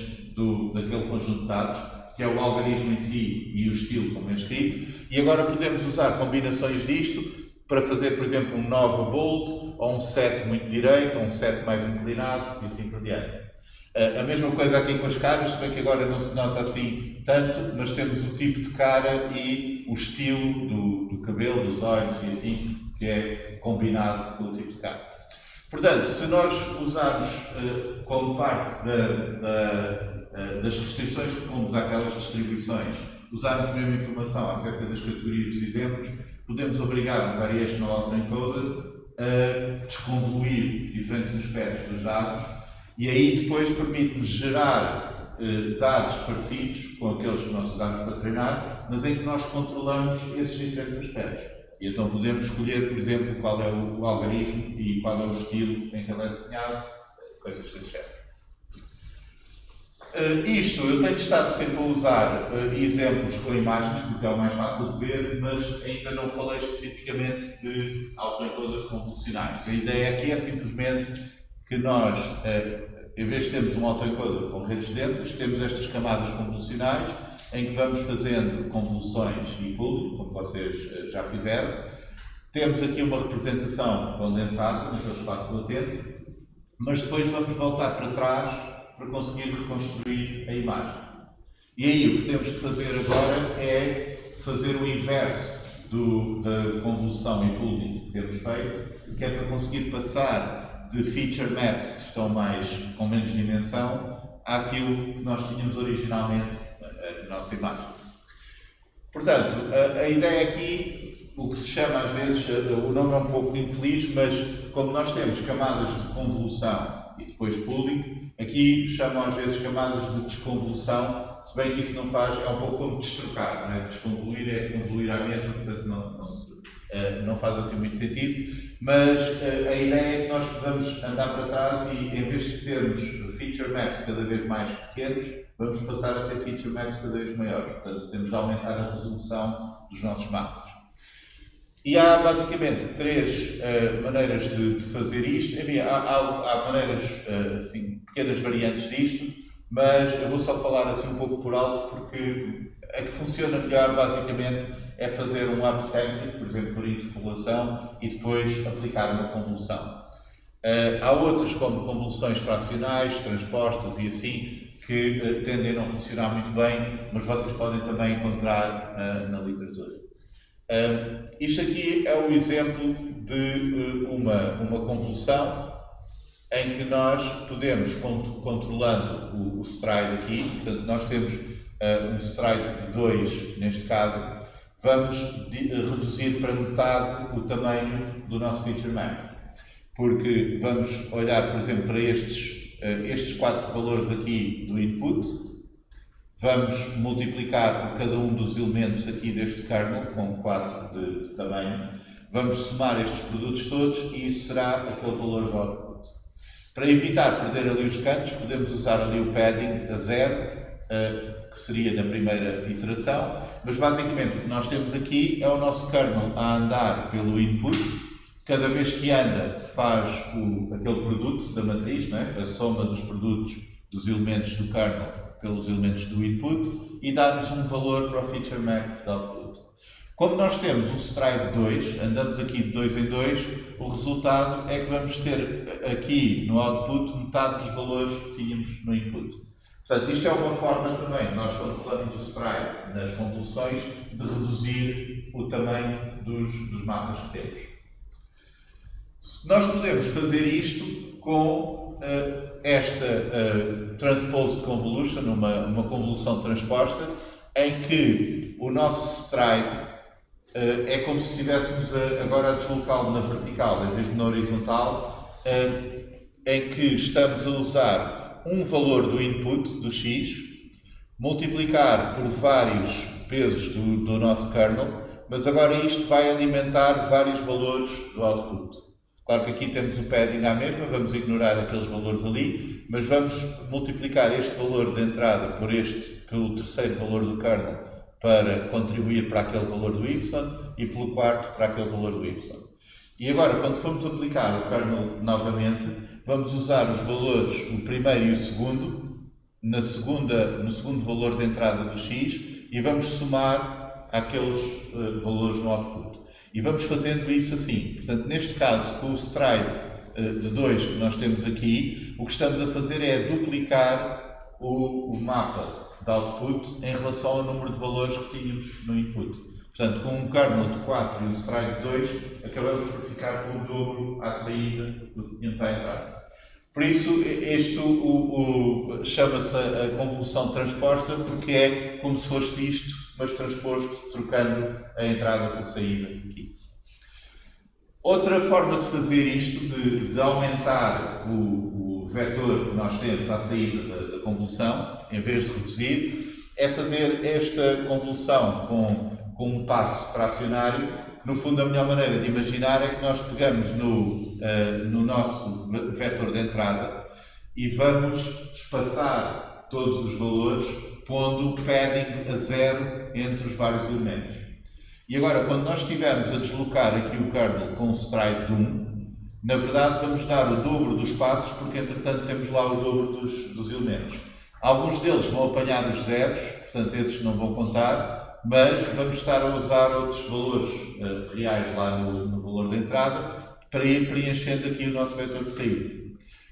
daquele conjunto de dados, que é o algarismo em si e o estilo como é escrito, e agora podemos usar combinações disto para fazer, por exemplo, um nova bold, ou um set muito direito, ou um set mais inclinado, e assim por diante. A mesma coisa aqui com as caras, se bem que agora não se nota assim tanto, mas temos o tipo de cara e o estilo do cabelo, dos olhos e assim, que é combinado com o tipo de cara. Portanto, se nós usarmos como parte das restrições que pomos àquelas distribuições, usarmos a mesma informação acerca das categorias dos exemplos, podemos obrigar o Variational Autoencoder a desconvoluir diferentes aspectos dos dados e aí depois permite-nos gerar dados parecidos com aqueles que nós usamos para treinar, mas em que nós controlamos esses diferentes aspectos. E então podemos escolher, por exemplo, qual é o algarismo e qual é o estilo em que ele é desenhado, coisas desse género. Isto, eu tenho estado sempre a usar exemplos com imagens, porque é o mais fácil de ver, mas ainda não falei especificamente de autoencoders convolucionais. A ideia aqui é simplesmente que nós, em vez de termos um autoencoder com redes densas, temos estas camadas convolucionais, em que vamos fazendo convoluções e pooling, como vocês já fizeram. Temos aqui uma representação condensada naquele espaço latente, mas depois vamos voltar para trás para conseguir reconstruir a imagem. E aí o que temos de fazer agora é fazer o inverso da convolução e pooling que temos feito, que é para conseguir passar de feature maps que estão com menos dimensão àquilo que nós tínhamos originalmente na nossa imagem. Portanto, a ideia aqui, o que se chama às vezes, o nome é um pouco infeliz, mas como nós temos camadas de convolução e depois pooling, aqui chamam às vezes camadas de desconvolução, se bem que isso não faz, é um pouco como destrocar, não é? Desconvoluir é convoluir à mesma, portanto não faz assim muito sentido, mas a ideia é que nós vamos andar para trás e em vez de termos feature maps cada vez mais pequenos, vamos passar a ter feature maps cada vez maiores, portanto temos de aumentar a resolução dos nossos mapas. E há basicamente três maneiras de fazer isto. Enfim, há maneiras, assim, pequenas variantes disto, mas eu vou só falar assim um pouco por alto, porque a que funciona melhor basicamente é fazer um upsampling, por exemplo, por interpolação, e depois aplicar uma convolução. Há outras, como convoluções fracionais, transpostas e assim, que tendem a não funcionar muito bem, mas vocês podem também encontrar na literatura. Isto aqui é o exemplo de uma convolução em que nós podemos, controlando o stride aqui, portanto nós temos um stride de 2, neste caso, vamos reduzir para metade o tamanho do nosso feature map. Porque vamos olhar, por exemplo, para estes 4 valores aqui do input, vamos multiplicar por cada um dos elementos aqui deste kernel, com 4 de tamanho, vamos somar estes produtos todos e isso será aquele valor do output. Para evitar perder ali os cantos, podemos usar ali o padding a 0, que seria na primeira iteração, mas basicamente o que nós temos aqui é o nosso kernel a andar pelo input, cada vez que anda faz aquele produto da matriz, não é? A soma dos produtos dos elementos do kernel pelos elementos do input e dá-nos um valor para o feature map de output. Como nós temos o stride 2, andamos aqui de 2 em 2, o resultado é que vamos ter aqui no output metade dos valores que tínhamos no input. Portanto, isto é uma forma também, nós controlamos o stride nas convoluções, de reduzir o tamanho dos mapas que temos. Nós podemos fazer isto com esta Transposed Convolution, uma convolução transposta, em que o nosso stride é como se estivéssemos agora a deslocá-lo na vertical em vez de na horizontal, em que estamos a usar um valor do input, do x, multiplicar por vários pesos do nosso kernel, mas agora isto vai alimentar vários valores do output. Claro que aqui temos o padding à mesma, vamos ignorar aqueles valores ali, mas vamos multiplicar este valor de entrada pelo terceiro valor do kernel para contribuir para aquele valor do y e pelo quarto para aquele valor do y. E agora, quando formos aplicar o kernel novamente, vamos usar os valores, o primeiro e o segundo, no segundo valor de entrada do x e vamos somar aqueles valores no output. E vamos fazendo isso assim. Portanto, neste caso, com o stride de 2 que nós temos aqui, o que estamos a fazer é duplicar o mapa de output em relação ao número de valores que tínhamos no input. Portanto, com um kernel de 4 e o stride de 2, acabamos por ficar com o dobro à saída do que tínhamos à entrada. Por isso, chama-se a convolução transposta, porque é como se fosse isto, mas transposto, trocando a entrada pela saída aqui. Outra forma de fazer isto, de aumentar o vetor que nós temos à saída da convolução, em vez de reduzir, é fazer esta convolução com um passo fracionário. No fundo, a melhor maneira de imaginar é que nós pegamos no nosso vetor de entrada e vamos espaçar todos os valores, pondo o padding a 0 entre os vários elementos. E agora, quando nós estivermos a deslocar aqui o kernel com o stride de 1, na verdade vamos dar o dobro dos passos, porque entretanto temos lá o dobro dos elementos. Alguns deles vão apanhar os zeros, portanto esses não vão contar, mas vamos estar a usar outros valores reais lá no valor de entrada para ir preenchendo aqui o nosso vetor de saída.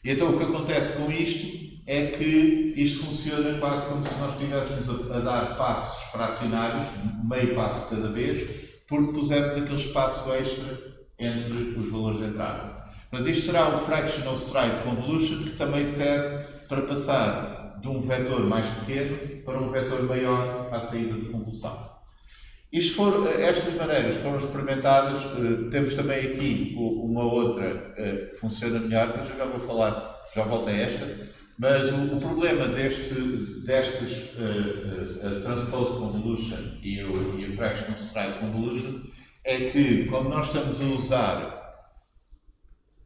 E então o que acontece com isto é que isto funciona quase como se nós estivéssemos a dar passos fracionários, meio passo cada vez, porque pusemos aquele espaço extra entre os valores de entrada. Portanto, isto será um Fractional Stride Convolution que também serve para passar de um vetor mais pequeno para um vetor maior à saída de convolução. Estas maneiras foram experimentadas, temos também aqui uma outra que funciona melhor, mas eu já vou falar, já volto a esta, mas o problema destes Transposed Convolution e o Fractional Stride Convolution é que, como nós estamos a usar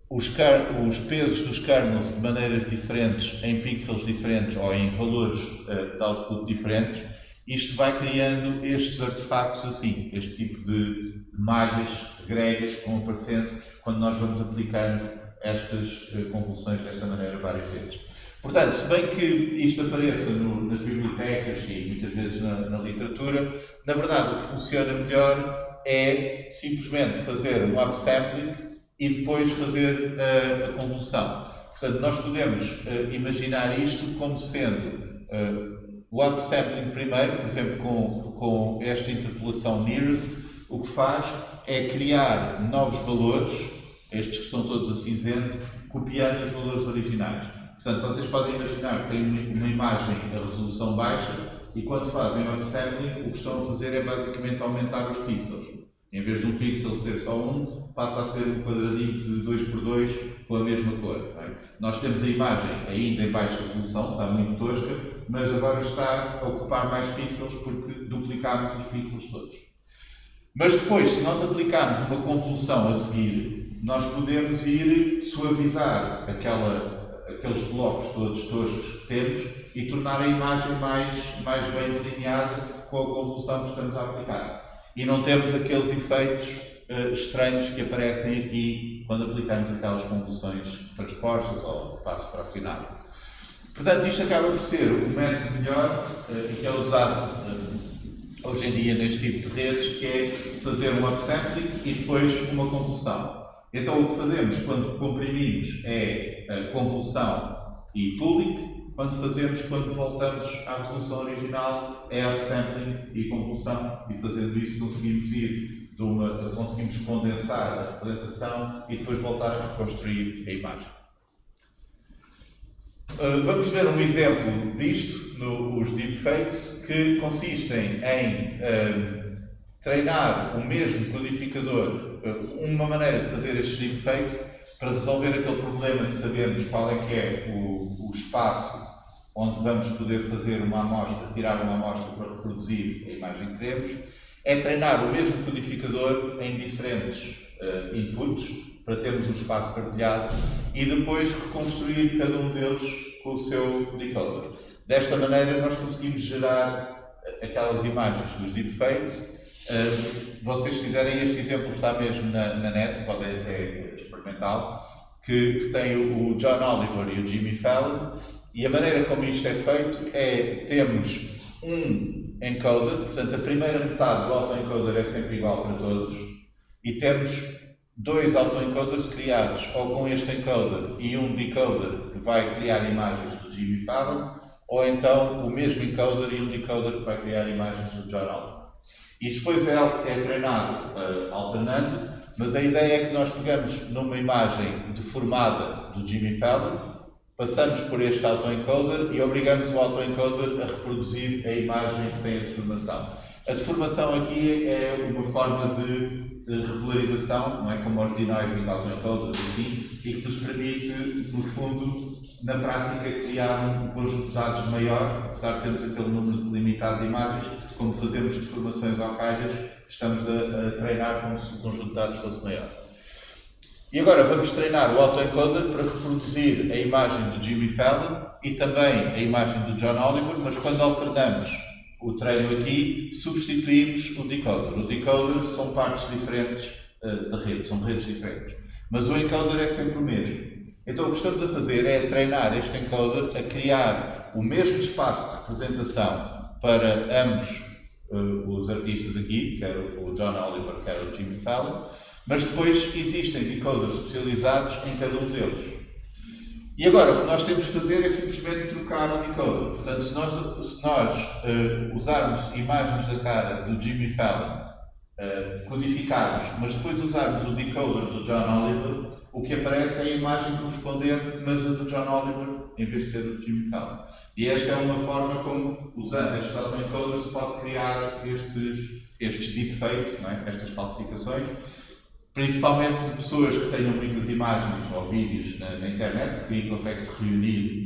os pesos dos kernels de maneiras diferentes, em pixels diferentes ou em valores de output diferentes, isto vai criando estes artefactos assim, este tipo de malhas gregas que vão aparecendo quando nós vamos aplicando estas convoluções desta maneira várias vezes. Portanto, se bem que isto apareça nas bibliotecas e muitas vezes na literatura, na verdade o que funciona melhor é simplesmente fazer um upsampling e depois fazer a convolução. Portanto, nós podemos imaginar isto como sendo o upsampling primeiro, por exemplo, com esta interpolação nearest, o que faz é criar novos valores, estes que estão todos a cinzento, copiando os valores originais. Portanto, vocês podem imaginar que têm uma imagem a resolução baixa e quando fazem o upsampling, o que estão a fazer é basicamente aumentar os pixels. Em vez de um pixel ser só um, passa a ser um quadradinho de 2x2 com a mesma cor. É? Nós temos a imagem ainda em baixa resolução, está muito tosca, mas agora está a ocupar mais pixels porque duplicámos os pixels todos. Mas depois, se nós aplicarmos uma convolução a seguir, nós podemos ir suavizar aqueles blocos todos toscos que temos e tornar a imagem mais bem delineada com a convolução que estamos a aplicar. E não temos aqueles efeitos estranhos que aparecem aqui quando aplicamos aquelas convoluções transpostas ou passo fracionário. Portanto, isto acaba por ser o método melhor e que é usado hoje em dia neste tipo de redes, que é fazer um upsampling e depois uma convolução. Então, o que fazemos quando comprimimos é convolução e pooling. Quando voltamos à resolução original, é upsampling e convolução, e fazendo isso conseguimos condensar a representação e depois voltar a reconstruir a imagem. Vamos ver um exemplo disto nos deepfakes, que consistem em treinar o mesmo codificador, uma maneira de fazer estes deepfakes para resolver aquele problema de sabermos qual é que é o espaço onde vamos poder fazer uma amostra, tirar uma amostra para reproduzir a imagem que queremos, é treinar o mesmo codificador em diferentes inputs, para termos um espaço partilhado, e depois reconstruir cada um deles com o seu decoder. Desta maneira, nós conseguimos gerar aquelas imagens dos deepfakes. Vocês quiserem, este exemplo está mesmo na net, podem até experimentá-lo, que tem o John Oliver e o Jimmy Fallon. E a maneira como isto é feito é, temos um encoder, portanto a primeira metade do autoencoder é sempre igual para todos, e temos dois autoencoders criados ou com este encoder e um decoder que vai criar imagens do Jimmy Fallon, ou então o mesmo encoder e um decoder que vai criar imagens do John Oliver. E depois é treinado alternando, mas a ideia é que nós pegamos numa imagem deformada do Jimmy Fallon, passamos por este autoencoder e obrigamos o autoencoder a reproduzir a imagem sem a deformação. A deformação aqui é uma forma de regularização, não é como os denoising autoencoders assim, e que nos permite, no fundo, na prática, criar um conjunto de dados maior, apesar de termos aquele número limitado de imagens, como fazemos deformações ao calhas, estamos a treinar como se o conjunto de dados fosse maior. E agora vamos treinar o autoencoder para reproduzir a imagem do Jimmy Fallon e também a imagem do John Oliver, mas quando alternamos o treino aqui, substituímos o decoder. O decoder são partes diferentes da rede, são redes diferentes. Mas o encoder é sempre o mesmo. Então o que estamos a fazer é treinar este encoder a criar o mesmo espaço de representação para ambos os artistas aqui, quer o John Oliver, quer o Jimmy Fallon, mas depois existem decoders especializados em cada um deles. E agora o que nós temos de fazer é simplesmente trocar o decoder. Portanto, se nós usarmos imagens da cara do Jimmy Fallon codificarmos, mas depois usarmos o decoder do John Oliver, o que aparece é a imagem correspondente, mas a do John Oliver, em vez de ser do Jimmy Fallon. E esta é uma forma como, usando estes autoencoders, se pode criar estes deepfakes, não é? Estas falsificações, principalmente de pessoas que tenham muitas imagens ou vídeos na internet, porque aí consegue-se reunir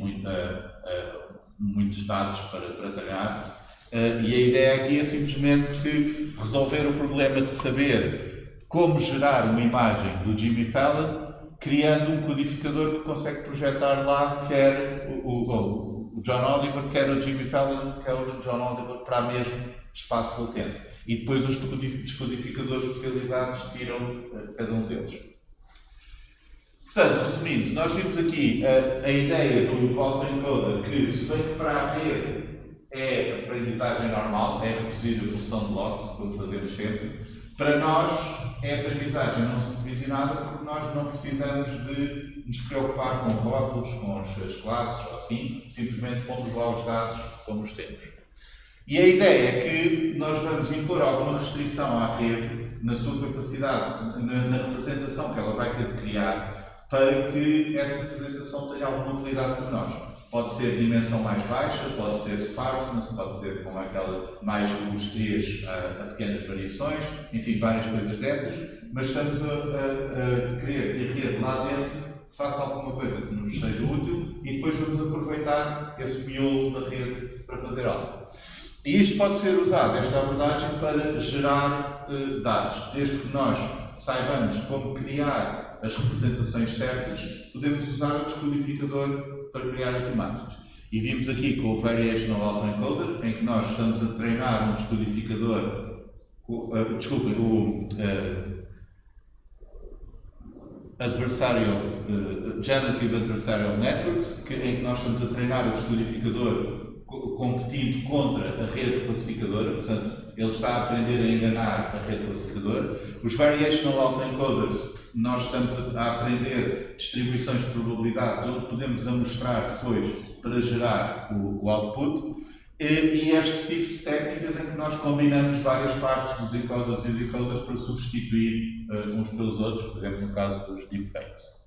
muitos dados para treinar. E a ideia aqui é simplesmente que resolver o problema de saber como gerar uma imagem do Jimmy Fallon, criando um codificador que consegue projetar lá quer o John Oliver, quer o Jimmy Fallon, quer o John Oliver para o mesmo espaço latente. E depois os descodificadores especializados tiram cada um deles. Portanto, resumindo, nós vimos aqui a ideia do autoencoder que, se bem que para a rede é aprendizagem normal, é reduzir a função de loss, como fazemos sempre, para nós é aprendizagem não supervisionada porque nós não precisamos de nos preocupar com rótulos, com as classes ou assim, simplesmente pomos lá os dados como os temos. E a ideia é que nós vamos impor alguma restrição à rede na sua capacidade, na representação que ela vai ter de criar, para que essa representação tenha alguma utilidade para nós. Pode ser dimensão mais baixa, pode ser sparseness, pode ser com aquela mais robustiez a pequenas variações, enfim, várias coisas dessas, mas estamos a querer que a rede lá dentro faça alguma coisa que nos seja útil e depois vamos aproveitar esse miolo da rede para fazer algo. E isto pode ser usado, esta abordagem, para gerar dados. Desde que nós saibamos como criar as representações certas, podemos usar o descodificador para criar as imagens. E vimos aqui com o Variational Autoencoder, em que nós estamos a treinar um descodificador, Generative Adversarial Networks, em que nós estamos a treinar o descodificador competindo contra a rede classificadora, portanto, ele está a aprender a enganar a rede classificadora. Os Variational Autoencoders, nós estamos a aprender distribuições de probabilidades, onde podemos mostrar depois para gerar o output. E estes tipos de técnicas em que nós combinamos várias partes dos encoders e decoders para substituir uns pelos outros, por exemplo, no caso dos deepfakes.